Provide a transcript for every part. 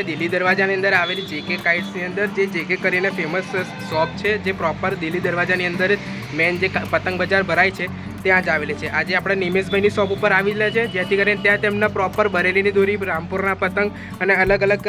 દિલ્હી દરવાજાની અંદર આવેલી જેકે કાઇટ્સની અંદર જે જેકે કરીને ફેમસ શોપ છે, જે પ્રોપર દિલ્હી દરવાજાની અંદર મેન જે પતંગ બજાર ભરાય છે ત્યાં જ આવેલી છે. આજે આપણે નિમેશભાઈની શોપ ઉપર આવેલા છે, જેથી કરીને ત્યાં તેમના પ્રોપર બરેલીની દોરી, રામપુરના પતંગ અને અલગ અલગ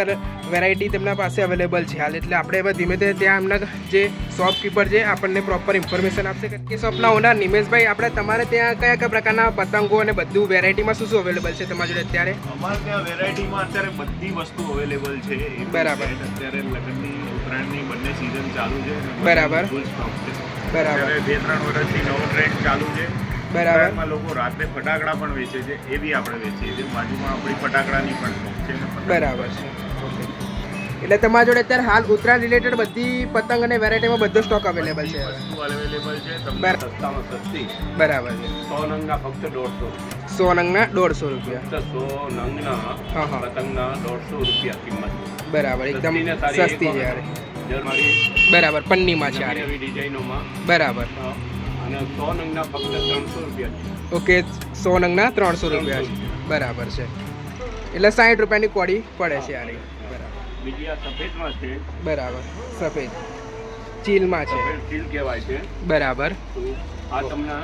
વેરાયટી તેમના પાસે અવેલેબલ છે હાલ. એટલે આપણે હવે ધીમે ધીમે ત્યાં એમના જે શોપકીપર છે આપણને પ્રોપર ઇન્ફોર્મેશન આપશે. એ શોપના ઓનર નિમેશભાઈ, આપણે તમારે ત્યાં કયા કયા પ્રકારના પતંગો અને બધું વેરાયટીમાં શું શું અવેલેબલ છે તમારી જોડે અત્યારે? અમારે ત્યાં વેરાયટીમાં અત્યારે બધી વસ્તુ અવેલેબલ છે. બરાબર. અત્યારે લગ્નની, ઉત્તરાયણની બંને સિઝન ચાલુ છે. બરાબર. ફૂલ સ્ટોક છે. બરાબર. 2-3 વર્ષથી નવો ટ્રેન્ડ ચાલુ છે. બરાબર. એમાં લોકો રાત્રે ફટાકડા પણ વેચે છે, એ બી આપણે વેચીએ છીએ. બાજુમાં આપણી ફટાકડાની પણ શોપ છે. બરાબર છે. એટલે તમારા જોડે અત્યારે હાલ ઉત્તરાયણ રિલેટેડ બધી પતંગ અને વેરાયટીમાં બધો સ્ટોક અવેલેબલ છે. વસ્તુ અવેલેબલ છે. તમને સસ્તામાં સસ્તી. બરાબર છે. 100 નંગના ફક્ત 150. 100 નંગના 150 રૂપિયા. 100 નંગના પતંગના 150 રૂપિયા કિંમત. બરાબર, એકદમ સસ્તી છે યાર. બરાબર, પન્નીમાં છે યાર. ડિઝાઇનોમાં. બરાબર. અને 100 નંગના ફક્ત 300 રૂપિયા છે. ઓકે, 100 નંગના 300 રૂપિયા છે. બરાબર છે. એટલે 60 રૂપિયાની કોડી પડે છે યાર. બીજી આ સફેદમાં છે. બરાબર, સફેદ ચીલમાં છે. સફેદ ચીલ કહેવાય છે. બરાબર. તો આ તમને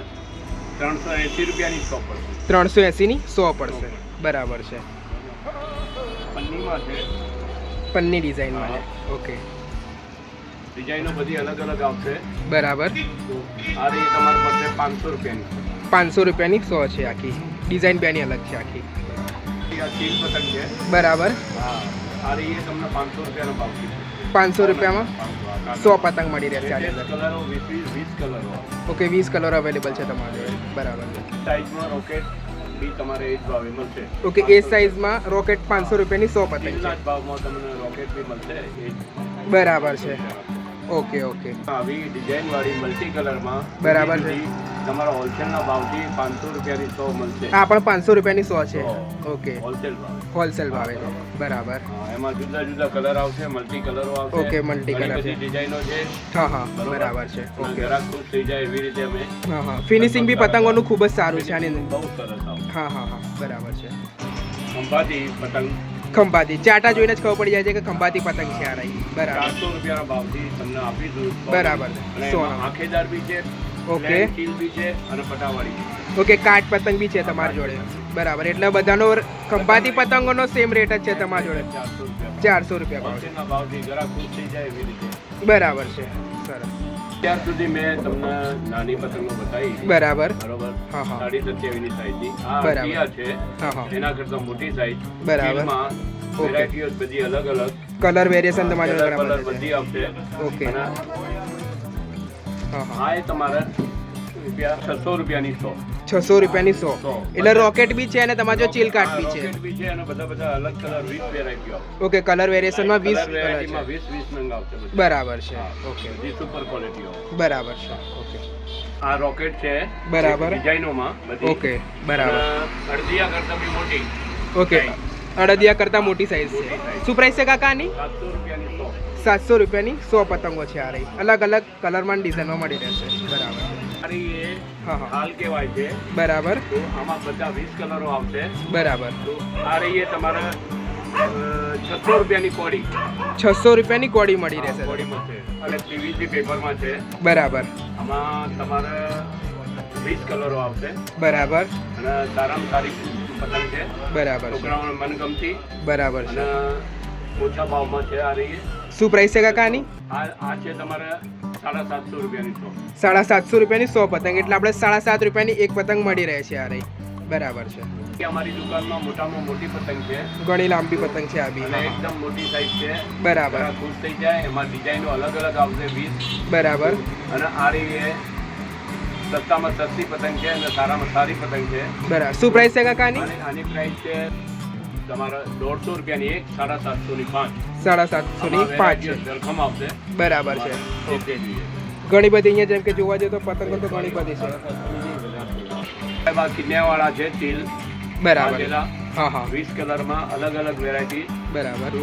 380 રૂપિયાની 100 પડશે. 380 ની 100 પડશે. બરાબર છે. પન્નીમાં છે. પન્ની ડિઝાઇનમાં છે. ઓકે, ડિઝાઇનો બધી અલગ અલગ આવશે. બરાબર. તો આ રહી તમારે પડશે 500 રૂપિયાની. 500 રૂપિયાની 100 છે આખી. ડિઝાઇન બેની અલગ છે આખી. આ ચીલ પતંગ છે. બરાબર. હા, આ રહી એ તમને 500 રૂપિયાનો ભાવ છે. 500 રૂપિયામાં 100 પતંગ મળી રહેશે આની અંદર. કલરો 20 કલરો આવે. ઓકે, 20 કલર અવેલેબલ છે તમારી જોડે. બરાબર. સાઈઝમાં રોકેટ બી તમારે એ જ ભાવે મળશે. ઓકે, એ સાઇઝમાં રોકેટ 500 રૂપિયાની 100 પતંગ ચીલના છે. જ ભાવમાં તમને રોકેટ બી મળશે. એ જ. બરાબર છે. ઓકે ઓકે, આવી ડિઝાઇન વાળી મલ્ટી કલરમાં બરાબર છે. તમારા હોલસેલના ભાવથી 500 રૂપિયાની 100 મળશે. આ પણ 500 રૂપિયાની 100 છે. ઓકે, હોલસેલ ભાવ. હોલસેલ ભાવે છે. બરાબર. એમાં જુદા જુદા કલર આવશે, મલ્ટી કલરો આવશે. ઓકે, મલ્ટી કલર બધી છે. ડિઝાઇનો છે. હા હા, બરાબર છે. ઓકે, ગ્રાહક ખુશ થઈ જાય એવી રીતે અમે. હા હા, ફિનિશિંગ બી પતંગોનું ખૂબ જ સારું છે આની અંદર. બહુ સરસ આવશે. હા હા હા, બરાબર છે. ખંભાતી પતંગ ખંભાતી ચાટા જોઈને જ ખબર પડી જાય છે કે ખંભાતી પતંગ છે આ રહી. બરાબર. 400 રૂપિયાના ભાવથી તમને આપીશું. બરાબર. અને 100. એમાં આંખેદાર બી છે, ઓકે. પ્લેન ચીલ બી છે અને પટાવાળી બી છે. ઓકે, કાટ પતંગ બી છે તમારી જોડે. બરાબર, એટલે બધાનો ખંભાતી પતંગોનો સેમ રેટ જ છે તમારી જોડે. 400 રૂપિયા ભાવ છે. હોલસેલના ભાવથી ગ્રાહક ખુશ થઈ જાય એવી રીતે. બરાબર છે. સરસ. ત્યાર સુધી મેં તમને નાની પતંગો બતાવી. બરાબર. બરોબર. હા હા. 27.5 ની સાઈઝની. આ બરાબર. ટીયા છે. હા હા, એના કરતાં મોટી સાઈઝ. બરાબર. ચીલમાં વેરાયટીઓ બધી અલગ અલગ. કલર વેરિએશન તમારી જોડે કલર બરાબર છે. બધી આવશે. ઓકે. અને હા હા, આ એ તમારે 600 રૂપિયાની 100. 600 રૂપિયાની 100. એટલે રોકેટ બી છે અને તમારી જો ચીલ કાટ બી છે. રોકેટ બી છે અને બધા અલગ કલર 20 વેરાયટીઓ આવશે. ઓકે, કલર વેરિએશનમાં 20 કલર કલર વેરાયટીમાં છે. 20 નંગ આવશે બધી. બરાબર છે. ઓકે, બધી સુપર ક્વોલિટીઓ. બરાબર છે. ઓકે, આ રોકેટ છે. બરાબર. ડિઝાઇનોમાં બધી. ઓકે, બરાબર. અને અડદિયા કરતાં બી મોટી. ઓકે, અડદિયા કરતાં મોટી સાઈઝ છે. શું પ્રાઇસ છે કાકા આની? 700 રૂપિયાની 100. 700 રૂપિયાની 100 પતંગો છે આ રહી. અલગ અલગ કલરમાં ડિઝાઇનમાં મળી રહેશે. બરાબર. મારી એ હા હા, હાલ કહેવાય છે. બરાબર. તો આમાં બધા 20 કલરો આવશે. બરાબર. તો આ રહી એ તમારે 600 રૂપિયાની કોડી. 600 રૂપિયાની કોડી મળી રહેશે. કોડીમાં છે અને પીવીસી પેપરમાં છે. બરાબર. આમાં તમારે 20 કલરો આવશે બરાબર. અને સારામાં સારી પતંગ છે. બરાબર છે. છોકરાઓને મનગમતી બરાબર અને છે. ઓછા ભાવમાં છે. આ રહી શું પ્રાઇસ છે કાકા આની? આ છે તમારે 750 રૂપિયાની 100. 750 રૂપિયાની 100 પતંગ. એટલે આપણે 7.5 રૂપિયાની એક પતંગ મળી રહે છે આ રહી. બરાબર છે. કે અમારી દુકાનમાં મોટામાં મોટી પતંગ છે ઘણી લાંબી પતંગ છે આ બી. અને એકદમ મોટી સાઈઝ છે. બરાબર. ઘણા ખુશ થઈ જાય. એમાં ડિઝાઇનો અલગ અલગ આવશે 20. બરાબર. અને આ રહી એ સસ્તામાં સસ્તી પતંગ છે અને સારામાં સારી પતંગ છે. બરાબર. શું પ્રાઇસ છે કાકા આની? અને આની પ્રાઇસ છે તમારે 150 રૂપિયાની એક, 750 ની 5. 750 ની 5 છે. ધરખમ આવશે. બરાબર છે. ઓકે જોઈએ. ઘણી બધી અહીંયા જેમ કે જોવા જઈએ તો પતંગો તો ઘણી બધી છે. એવા કિન્યાવાળા છે ચીલ. બરાબર. વાઘેલા. હા હા, 20 કલરમાં અલગ અલગ વેરાયટી. બરાબર.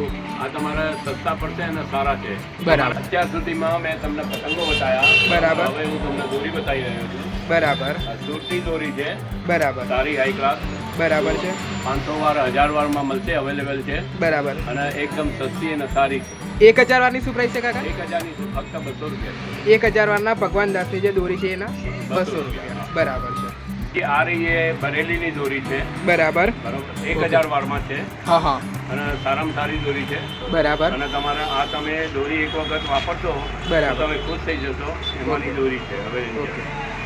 આ તમારે સસ્તા પડશે અને સારા છે. બરાબર. અત્યાર સુધીમાં મેં તમને પતંગો બતાવ્યા. બરાબર. હવે હું તમને દોરી બતાવી રહ્યો છું. બરાબર. આ સુરતી દોરી છે. બરાબર. સારી હાઈ ક્લાસ. બરાબર છે. 500 વાર 1000 વારમાં મળશે, અવેલેબલ છે. બરાબર. અને એકદમ સસ્તી અને સારી. 1000 વારની શું પ્રાઇસ છે કાકા? 1000 ની ફક્ત 200 રૂપિયા. 1000 વારના ભગવાન દાસની જે દોરી છે એના 200 રૂપિયા. બરાબર છે. આ રહી એ બરેલીની દોરી છે. બરાબર. બરોબર. 1000 વારમાં છે. હા હા. અને સારામાં સારી દોરી છે. બરાબર. અને તમારે આ તમે દોરી એક વખત વાપરશો બરાબર. તો તમે ખુશ થઈ જશો. એમાંની દોરી છે હવે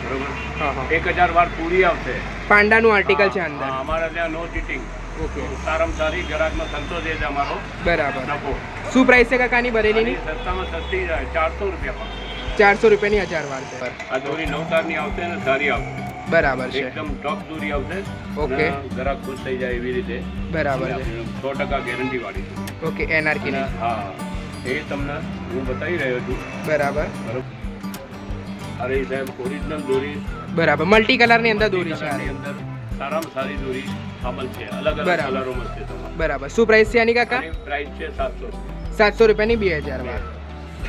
બરોબર. હા હા. 1000 વાર પૂરી આવશે. પાંડાનું આર્ટિકલ છે અંદર. હા, અમારા ત્યાં નો ચીટિંગ. ઓકે. સારામાં સારી ગ્રાહકનો સંતોષ છે અમારો. બરાબર. નફો. શું પ્રાઇસ છે કાકાની બરેલીની? આની સસ્તામાં સસ્તી 400 રૂપિયા પણ. 400 રૂપિયાની 1000 વાર છે. આ દોરી 9 તારની આવશે ને સારી આવશે. બરાબર છે. એકદમ ટોપ દોરી આવશે. ઓકે. અને ગ્રાહક ખુશ થઈ જાય એવી રીતે. બરાબર છે. 100% ગેરંટી વાળી છે. ઓકે. એનઆરકી અને હા, એ તમને હું બતાવી રહ્યો છું. બરાબર. બરોબર. અરે સાહેબ, ઓરિજિનલ દોરી. બરાબર. મલ્ટી કલરની અંદર દોરી છે. કલરની અંદર સારામાં સારી દોરી આમલ છે. અલગ અલગ બરાબર. કલરો મળશે તમારે. બરાબર. શું પ્રાઇસ છે આની કાકા? આની પ્રાઇસ છે 700. 700 રૂપિયાની 2000 વાર.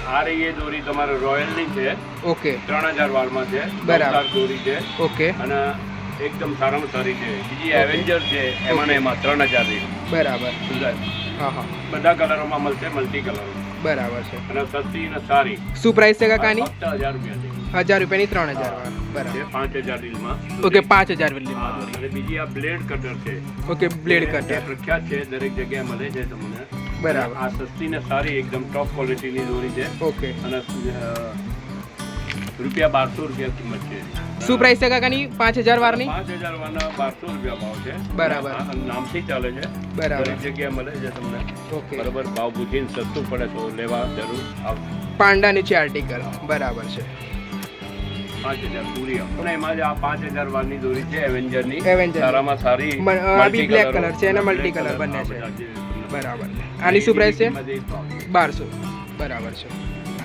આ રહી એ દોરી તમારે રોયલની છે. ઓકે. 3000 વારમાં છે. બરાબર. 9 દોરી છે. ઓકે. અને એકદમ સારામાં સારી છે. બીજી એવેન્જર છે, એમાં ને એમાં 3000 ની. બરાબર. સુધાર. હા હા. બધા કલરોમાં મળશે, મલ્ટી કલરો. બરાબર છે. અને સસ્તી અને સારી. શું પ્રાઇસ છે કાકાની? ફક્ત 1000 રૂપિયા છે. 1000 રૂપિયાની 3000 વાર. બરાબર. 5000 રીલમાં. ઓકે. 5000 હા, વેલ્યુમાં દોરી. અને બીજી આ બ્લેડ કટર છે. ઓકે. બ્લેડ જે કટર. પ્રખ્યાત છે, દરેક જગ્યાએ મળે છે તમને. બરાબર. આ સસ્તી ને સારી એકદમ ટોપ ક્વોલિટીની દોરી છે. ઓકે. અને રૂપિયા 1200 રૂપિયા કિંમત છે. શું પ્રાઇસ છે કાકાની 5000 વારની? 5000 વારના 1200 રૂપિયા ભાવ છે. બરાબર. આ નામથી ચાલે છે. બરાબર. દરેક જગ્યાએ મળે છે તમને. ઓકે. બરાબર. ભાવ પૂછીને સસ્તું પડે તો લેવા જરૂર આવશે. પાંડાની છે આર્ટિકલ. બરાબર છે. 5000 પૂરી આવે. અને એમાં જે આ 5000 વારની દોરી છે એવેન્જરની. Avenger. સારામાં સારી. આ બી multi black colour. colour છે અને multi black colour colour. બંને છે. આ બધા જે તમને. બરાબર. આની શું પ્રાઇસ છે? કિંમત એ જ ભાવ. 1200. બરાબર છે.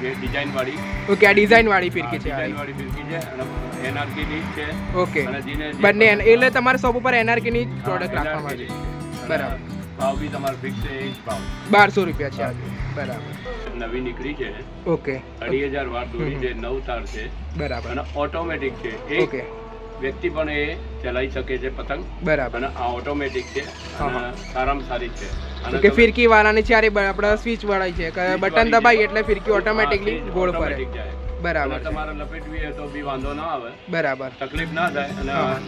જે ડિઝાઇન વાળી. ઓકે. આ ડિઝાઇન વાળી ફિરકી છે. ડિઝાઇન વાળી ફિરકી છે અને એનઆરકી ની છે. ઓકે. અને જેને જે બંને એટલે તમારા શોપ ઉપર એનઆરકી ની પ્રોડક્ટ હા, રાખવામાં NRK આવી ની છે. છે. બરાબર. અને ભાવ બી તમારો ફિક્સ છે, એ જ ભાવ. 1200 રૂપિયા છે આજે. બરાબર. નવી નીકળી છે. ઓકે. 2500 વાર દોરી છે, 9 તાર છે બરાબર. અને ઓટોમેટિક છે. એક ઓકે. વ્યક્તિ પણ એ ચલાવી શકે છે પતંગ. બરાબર. અને આ ઓટોમેટિક છે હા, અને સારામાં સારી છે. અને ઓકે. તમે- ફિરકી વાળાની છે આપણે સ્વિચ વાળાઈ છે કે Switch બટન વાળી દબાઈ છે. એટલે ફિરકી ઓટોમેટિકલી હા, ગોળ automatic ફરે. જાય. બરાબર અને છે. તમારે લપેટવી હોય તો બી વાંધો ના આવે, બરાબર. તકલીફ ના થાય અને હા.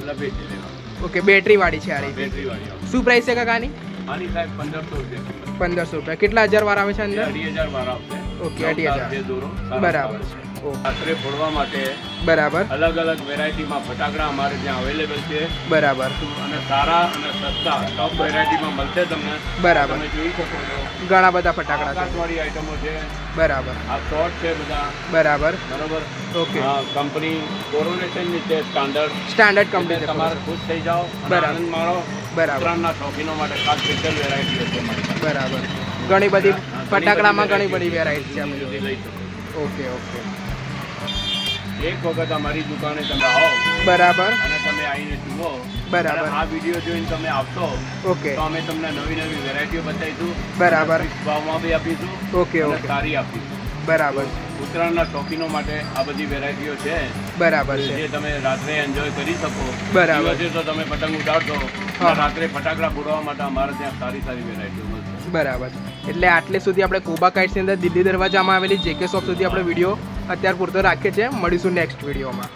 લપેટી લેવાનું. ઓકે. બેટરી વાળી છે આ રીતે. બેટરી વાળી આવે. શું પ્રાઇસ છે કાકાની? આની સાહેબ 1500 રૂપિયા કિંમત. 1500 રૂપિયા. કેટલા 1000 વાર આવે છે અંદર? 2500 વાર આવશે. ઓકે, 9 તાર 2500. છે દોરો. સારા બરાબર સારા. છે. ઓકે. રાત્રે ફોડવા માટે બરાબર. અલગ અલગ વેરાયટીમાં ફટાકડા અમારે ત્યાં અવેલેબલ છે બરાબર. અને સારા અને સસ્તા ટોપ વેરાયટીમાં મળશે તમને. બરાબર. તમે જોઈ શકો છો. ઘણા બધા ફટાકડા છે. આકાશવાળી આઈટમો છે. બરાબર. આ શોર્ટ છે બધા. બરાબર. બરોબર. ઓકે. હા, કંપની કોરોનેશનની છે, સ્ટાન્ડર્ડ. સ્ટાન્ડર્ડ કંપની એટલે છે. તમારે ખુશ થઈ જાઓ અને બરાબર. આનંદ માણો. બરાબર. ઉત્તરાયણના શોખીનો માટે ખાસ સ્પેશિયલ વેરાયટીઓ છે મારી પાસે. બરાબર. ઘણી બધી હા, ફટાકડામાં ઘણી variety બધી વેરાયટી છે. તમે આપણે લઈ શકો. ઓકે. ઓકે. એક વખત અમારી દુકાને તમે આવો બરાબર. અને તમે આવીને જુઓ. બરાબર. અને આ વિડીયો જોઈને તમે આવશો ઓકે. તો અમે તમને નવી નવી વેરાયટીઓ બતાવીશું. બરાબર. ફિક્સ ભાવમાં બી આપીશું. ઓકે. અને ઓકે. સારી આપીશું. બરાબર. ઉત્તરાયણના શોખીનો માટે આ બધી વેરાયટીઓ છે બરાબર છે. જે તમે રાત્રે એન્જોય કરી શકો. બરાબર. દિવસે તો તમે પતંગ ઉડાડશો હા. અને રાત્રે ફટાકડા ફોડવા માટે અમારે ત્યાં સારી સારી વેરાયટીઓ મળશે. બરાબર. એટલે આટલે સુધી આપણે કોબા કાઇટ્સની અંદર દિલ્હી દરવાજામાં આવેલી જેકે શોપ સુધી આપણે વિડીયો અત્યાર પૂરતો રાખીએ છીએ. મળીશું નેક્સ્ટ વિડીયોમાં.